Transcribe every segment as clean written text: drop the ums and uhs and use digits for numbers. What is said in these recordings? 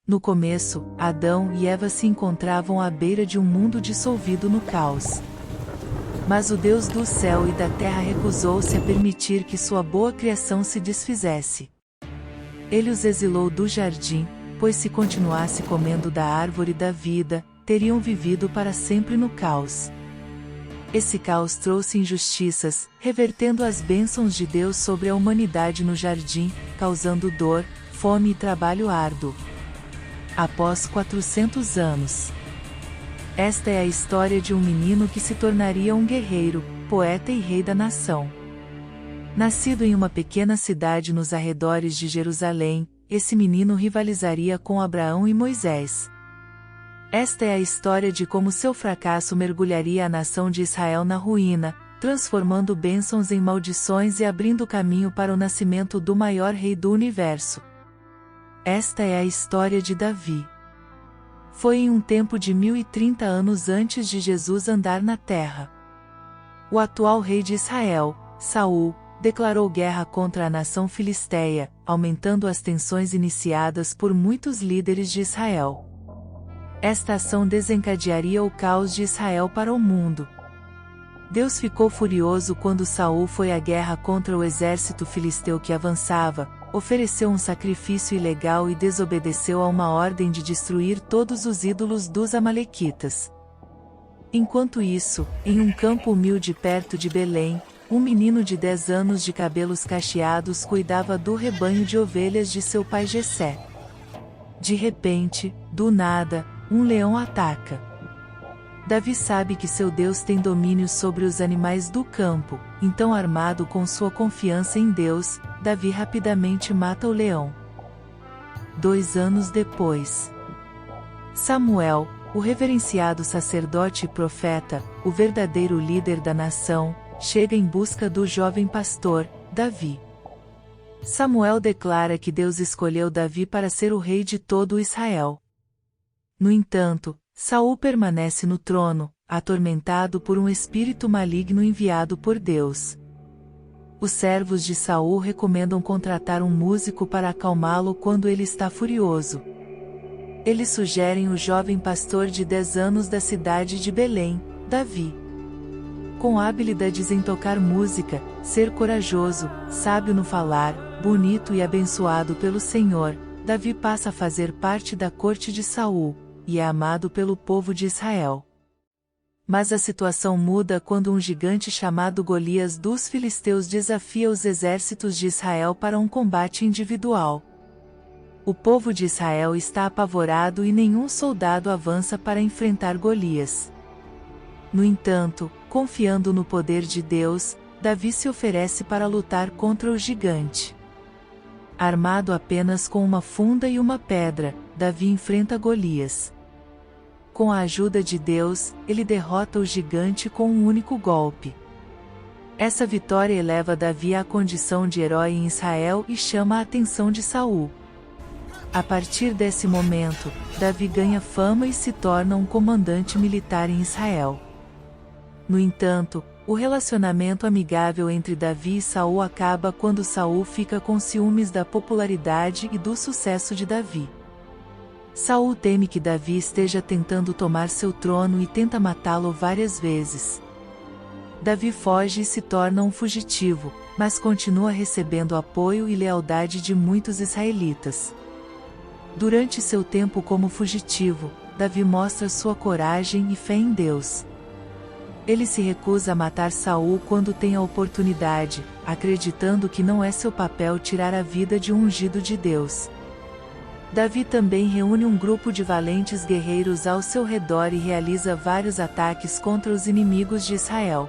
No começo, Adão e Eva se encontravam à beira de um mundo dissolvido no caos. Mas o Deus do céu e da terra recusou-se a permitir que sua boa criação se desfizesse. Ele os exilou do jardim, pois se continuasse comendo da árvore da vida, teriam vivido para sempre no caos. Esse caos trouxe injustiças, revertendo as bênçãos de Deus sobre a humanidade no jardim, causando dor, fome e trabalho árduo. Após 400 anos. Esta é a história de um menino que se tornaria um guerreiro, poeta e rei da nação. Nascido em uma pequena cidade nos arredores de Jerusalém, esse menino rivalizaria com Abraão e Moisés. Esta é a história de como seu fracasso mergulharia a nação de Israel na ruína, transformando bênçãos em maldições e abrindo caminho para o nascimento do maior rei do universo. Esta é a história de Davi. Foi em um tempo de 1030 anos antes de Jesus andar na terra. O atual rei de Israel, Saul, declarou guerra contra a nação filisteia, aumentando as tensões iniciadas por muitos líderes de Israel. Esta ação desencadearia o caos de Israel para o mundo. Deus ficou furioso quando Saul foi à guerra contra o exército filisteu que avançava, ofereceu um sacrifício ilegal e desobedeceu a uma ordem de destruir todos os ídolos dos amalequitas. Enquanto isso, em um campo humilde perto de Belém, um menino de 10 anos de cabelos cacheados cuidava do rebanho de ovelhas de seu pai Jessé. De repente, do nada, um leão ataca. Davi sabe que seu Deus tem domínio sobre os animais do campo, então armado com sua confiança em Deus, Davi rapidamente mata o leão. 2 anos depois. Samuel, o reverenciado sacerdote e profeta, o verdadeiro líder da nação, chega em busca do jovem pastor, Davi. Samuel declara que Deus escolheu Davi para ser o rei de todo Israel. No entanto, Saul permanece no trono, atormentado por um espírito maligno enviado por Deus. Os servos de Saul recomendam contratar um músico para acalmá-lo quando ele está furioso. Eles sugerem o jovem pastor de 10 anos da cidade de Belém, Davi. Com habilidades em tocar música, ser corajoso, sábio no falar, bonito e abençoado pelo Senhor, Davi passa a fazer parte da corte de Saul, e é amado pelo povo de Israel. Mas a situação muda quando um gigante chamado Golias dos filisteus desafia os exércitos de Israel para um combate individual. O povo de Israel está apavorado e nenhum soldado avança para enfrentar Golias. No entanto, confiando no poder de Deus, Davi se oferece para lutar contra o gigante. Armado apenas com uma funda e uma pedra, Davi enfrenta Golias. Com a ajuda de Deus, ele derrota o gigante com um único golpe. Essa vitória eleva Davi à condição de herói em Israel e chama a atenção de Saul. A partir desse momento, Davi ganha fama e se torna um comandante militar em Israel. No entanto, o relacionamento amigável entre Davi e Saul acaba quando Saul fica com ciúmes da popularidade e do sucesso de Davi. Saul teme que Davi esteja tentando tomar seu trono e tenta matá-lo várias vezes. Davi foge e se torna um fugitivo, mas continua recebendo apoio e lealdade de muitos israelitas. Durante seu tempo como fugitivo, Davi mostra sua coragem e fé em Deus. Ele se recusa a matar Saul quando tem a oportunidade, acreditando que não é seu papel tirar a vida de um ungido de Deus. Davi também reúne um grupo de valentes guerreiros ao seu redor e realiza vários ataques contra os inimigos de Israel.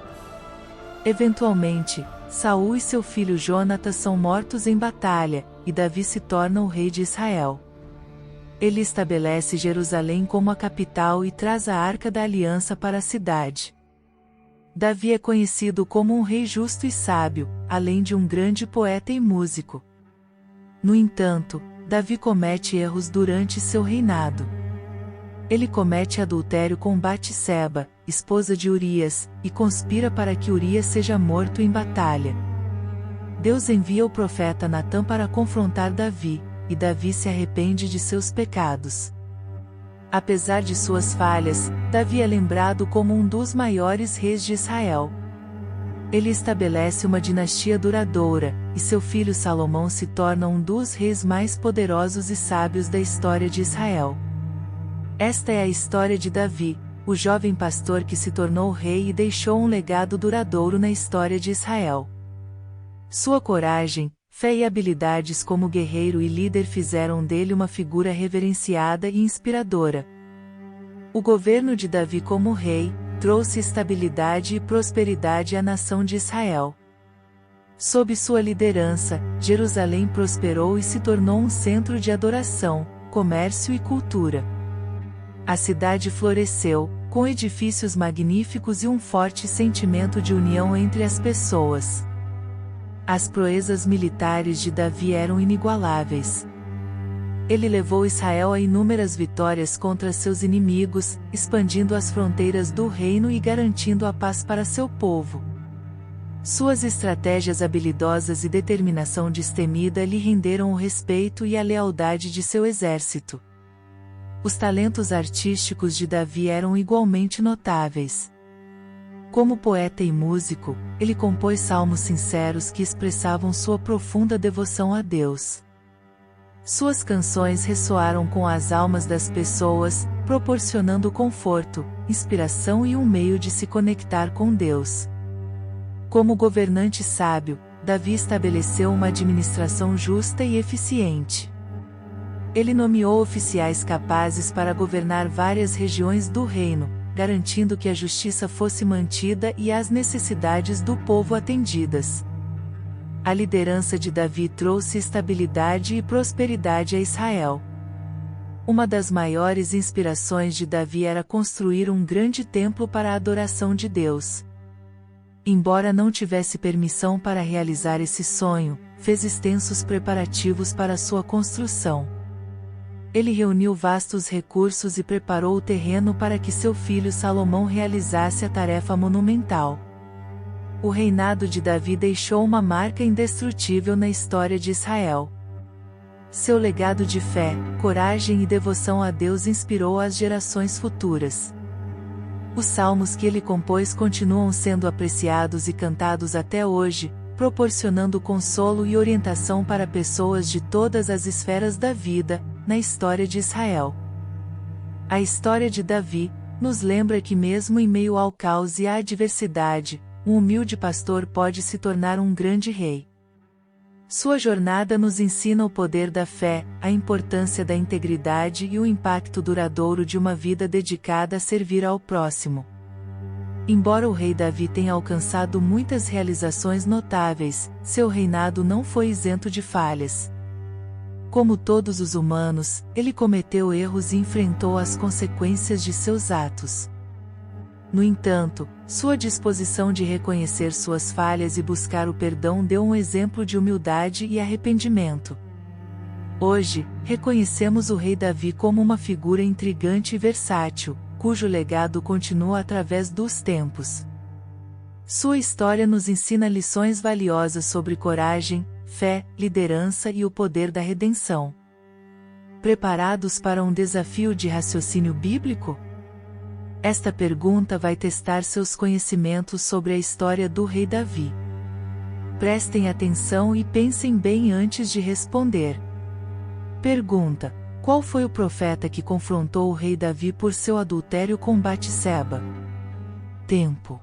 Eventualmente, Saul e seu filho Jonatas são mortos em batalha, e Davi se torna o rei de Israel. Ele estabelece Jerusalém como a capital e traz a Arca da Aliança para a cidade. Davi é conhecido como um rei justo e sábio, além de um grande poeta e músico. No entanto, Davi comete erros durante seu reinado. Ele comete adultério com Batseba, esposa de Urias, e conspira para que Urias seja morto em batalha. Deus envia o profeta Natã para confrontar Davi, e Davi se arrepende de seus pecados. Apesar de suas falhas, Davi é lembrado como um dos maiores reis de Israel. Ele estabelece uma dinastia duradoura, e seu filho Salomão se torna um dos reis mais poderosos e sábios da história de Israel. Esta é a história de Davi, o jovem pastor que se tornou rei e deixou um legado duradouro na história de Israel. Sua coragem, fé e habilidades como guerreiro e líder fizeram dele uma figura reverenciada e inspiradora. O governo de Davi como rei trouxe estabilidade e prosperidade à nação de Israel. Sob sua liderança, Jerusalém prosperou e se tornou um centro de adoração, comércio e cultura. A cidade floresceu, com edifícios magníficos e um forte sentimento de união entre as pessoas. As proezas militares de Davi eram inigualáveis. Ele levou Israel a inúmeras vitórias contra seus inimigos, expandindo as fronteiras do reino e garantindo a paz para seu povo. Suas estratégias habilidosas e determinação destemida lhe renderam o respeito e a lealdade de seu exército. Os talentos artísticos de Davi eram igualmente notáveis. Como poeta e músico, ele compôs salmos sinceros que expressavam sua profunda devoção a Deus. Suas canções ressoaram com as almas das pessoas, proporcionando conforto, inspiração e um meio de se conectar com Deus. Como governante sábio, Davi estabeleceu uma administração justa e eficiente. Ele nomeou oficiais capazes para governar várias regiões do reino, garantindo que a justiça fosse mantida e as necessidades do povo atendidas. A liderança de Davi trouxe estabilidade e prosperidade a Israel. Uma das maiores inspirações de Davi era construir um grande templo para a adoração de Deus. Embora não tivesse permissão para realizar esse sonho, fez extensos preparativos para sua construção. Ele reuniu vastos recursos e preparou o terreno para que seu filho Salomão realizasse a tarefa monumental. O reinado de Davi deixou uma marca indestrutível na história de Israel. Seu legado de fé, coragem e devoção a Deus inspirou as gerações futuras. Os salmos que ele compôs continuam sendo apreciados e cantados até hoje, proporcionando consolo e orientação para pessoas de todas as esferas da vida, na história de Israel. A história de Davi nos lembra que mesmo em meio ao caos e à adversidade, um humilde pastor pode se tornar um grande rei. Sua jornada nos ensina o poder da fé, a importância da integridade e o impacto duradouro de uma vida dedicada a servir ao próximo. Embora o rei Davi tenha alcançado muitas realizações notáveis, seu reinado não foi isento de falhas. Como todos os humanos, ele cometeu erros e enfrentou as consequências de seus atos. No entanto, sua disposição de reconhecer suas falhas e buscar o perdão deu um exemplo de humildade e arrependimento. Hoje, reconhecemos o rei Davi como uma figura intrigante e versátil, cujo legado continua através dos tempos. Sua história nos ensina lições valiosas sobre coragem, fé, liderança e o poder da redenção. Preparados para um desafio de raciocínio bíblico? Esta pergunta vai testar seus conhecimentos sobre a história do rei Davi. Prestem atenção e pensem bem antes de responder. Pergunta: qual foi o profeta que confrontou o rei Davi por seu adultério com Batseba? Tempo.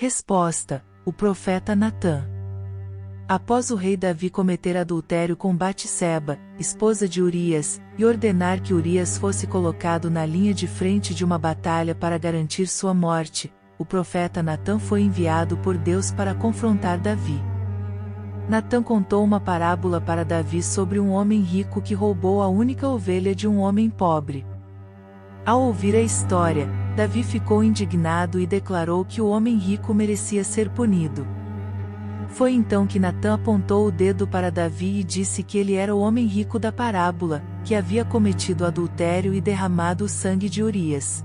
Resposta: o profeta Natã. Após o rei Davi cometer adultério com Batseba, esposa de Urias, e ordenar que Urias fosse colocado na linha de frente de uma batalha para garantir sua morte, o profeta Natã foi enviado por Deus para confrontar Davi. Natã contou uma parábola para Davi sobre um homem rico que roubou a única ovelha de um homem pobre. Ao ouvir a história, Davi ficou indignado e declarou que o homem rico merecia ser punido. Foi então que Natã apontou o dedo para Davi e disse que ele era o homem rico da parábola, que havia cometido adultério e derramado o sangue de Urias.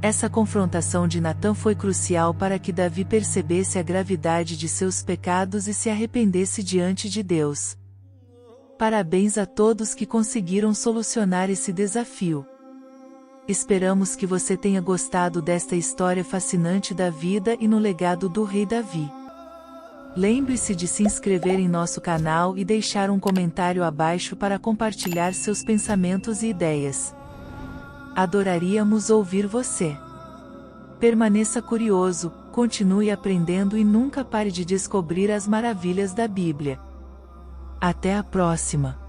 Essa confrontação de Natã foi crucial para que Davi percebesse a gravidade de seus pecados e se arrependesse diante de Deus. Parabéns a todos que conseguiram solucionar esse desafio. Esperamos que você tenha gostado desta história fascinante da vida e no legado do rei Davi. Lembre-se de se inscrever em nosso canal e deixar um comentário abaixo para compartilhar seus pensamentos e ideias. Adoraríamos ouvir você. Permaneça curioso, continue aprendendo e nunca pare de descobrir as maravilhas da Bíblia. Até a próxima!